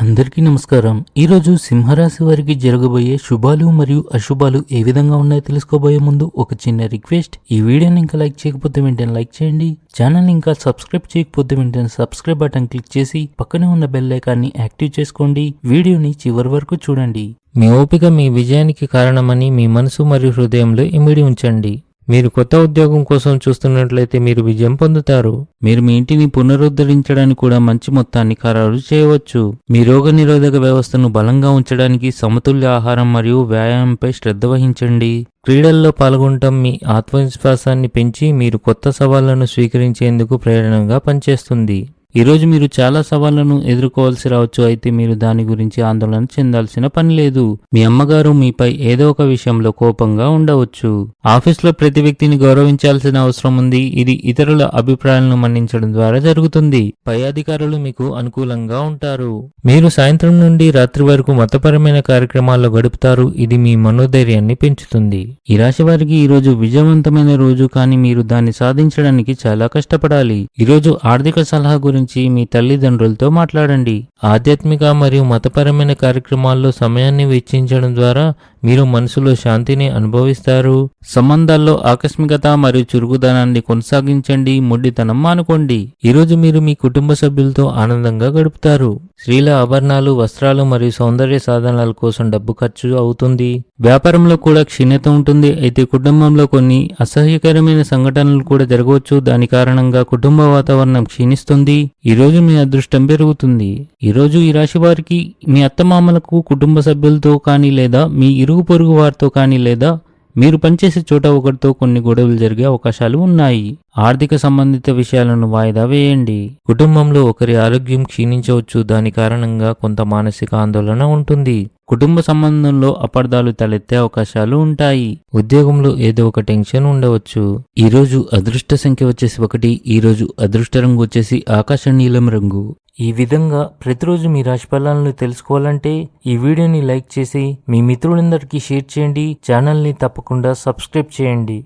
అందరికీ నమస్కారం. ఈరోజు సింహరాశి వారికి జరగబోయే శుభాలు మరియు అశుభాలు ఏ విధంగా ఉన్నాయో తెలుసుకోబోయే ముందు ఒక చిన్న రిక్వెస్ట్. ఈ వీడియోని ఇంకా లైక్ చేయకపోతే వెంటనే లైక్ చేయండి. ఛానల్ ఇంకా సబ్స్క్రైబ్ చేయకపోతే వెంటనే సబ్స్క్రైబ్ బటన్ క్లిక్ చేసి పక్కనే ఉన్న బెల్ ఐకాన్ని యాక్టివ్ చేసుకోండి. వీడియోని చివరి వరకు చూడండి. మీ ఓపిక మీ విజయానికి కారణమని మీ మనసు మరియు హృదయంలో ఇమిడి ఉంచండి. మీరు కొత్త ఉద్యోగం కోసం చూస్తున్నట్లయితే మీరు విజయం పొందుతారు. మీరు మీ ఇంటిని పునరుద్ధరించడానికి కూడా మంచి మొత్తాన్ని ఖరారు చేయవచ్చు. మీ రోగ నిరోధక వ్యవస్థను బలంగా ఉంచడానికి సమతుల్య ఆహారం మరియు వ్యాయామంపై శ్రద్ధ వహించండి. క్రీడల్లో పాల్గొనటం మీ ఆత్మవిశ్వాసాన్ని పెంచి మీరు కొత్త సవాళ్లను స్వీకరించేందుకు ప్రేరణగా పనిచేస్తుంది. ఈరోజు మీరు చాలా సవాళ్లను ఎదుర్కోవాల్సి రావచ్చు. అయితే మీరు దాని గురించి ఆందోళన చెందాల్సిన పని లేదు. మీ అమ్మగారు మీపై ఏదో ఒక విషయంలో కోపంగా ఉండవచ్చు. ఆఫీస్లో ప్రతి వ్యక్తిని గౌరవించాల్సిన అవసరం ఉంది. ఇది ఇతరుల అభిప్రాయాలను మన్నించడం ద్వారా జరుగుతుంది. పై అధికారులు మీకు అనుకూలంగా ఉంటారు. మీరు సాయంత్రం నుండి రాత్రి వరకు మతపరమైన కార్యక్రమాల్లో గడుపుతారు. ఇది మీ మనోధైర్యాన్ని పెంచుతుంది. ఈ రాశి వారికి ఈరోజు విజయవంతమైన రోజు, కానీ మీరు దాన్ని సాధించడానికి చాలా కష్టపడాలి. ఈరోజు ఆర్థిక సలహా గురించి మీ తల్లిదండ్రులతో మాట్లాడండి. ఆధ్యాత్మిక మరియు మతపరమైన కార్యక్రమాల్లో సమయాన్ని వెచ్చించడం ద్వారా మీరు మనసులో శాంతిని అనుభవిస్తారు. సంబంధాల్లో ఆకస్మికత మరియు చురుకుదనాన్ని కొనసాగించండి. మొండితనం మానుకోండి. ఈరోజు మీరు మీ కుటుంబ సభ్యులతో ఆనందంగా గడుపుతారు. స్త్రీల ఆభరణాలు, వస్త్రాలు మరియు సౌందర్య సాధనాల కోసం డబ్బు ఖర్చు అవుతుంది. వ్యాపారంలో కూడా క్షీణత ఉంటుంది. అయితే కుటుంబంలో కొన్ని అసహ్యకరమైన సంఘటనలు కూడా జరగవచ్చు. దాని కారణంగా కుటుంబ వాతావరణం క్షీణిస్తుంది. ఈరోజు మీ అదృష్టం పెరుగుతుంది. ఈరోజు ఈ రాశి వారికి మీ అత్తమామలకు, కుటుంబ సభ్యులతో కానీ లేదా మీ ఇరుగు పొరుగు వారితో కానీ లేదా మీరు పనిచేసే చోట ఒకరితో కొన్ని గొడవలు జరిగే అవకాశాలు ఉన్నాయి. ఆర్థిక సంబంధిత విషయాలను వాయిదా వేయండి. కుటుంబంలో ఒకరి ఆరోగ్యం క్షీణించవచ్చు. దాని కారణంగా కొంత మానసిక ఆందోళన ఉంటుంది. కుటుంబ సంబంధంలో అపార్థాలు తలెత్తే అవకాశాలు ఉంటాయి. ఉద్యోగంలో ఏదో ఒక టెన్షన్ ఉండవచ్చు. ఈరోజు అదృష్ట సంఖ్య వచ్చేసి 1. ఈరోజు అదృష్ట రంగు వచ్చేసి ఆకాశ నీలం రంగు. ఈ విధంగా ప్రతిరోజు మీ రాశి ఫలాలను తెలుసుకోవాలంటే ఈ వీడియోని లైక్ చేసి మీ మిత్రులందరికీ షేర్ చేయండి. ఛానల్ని తప్పకుండా సబ్స్క్రైబ్ చేయండి.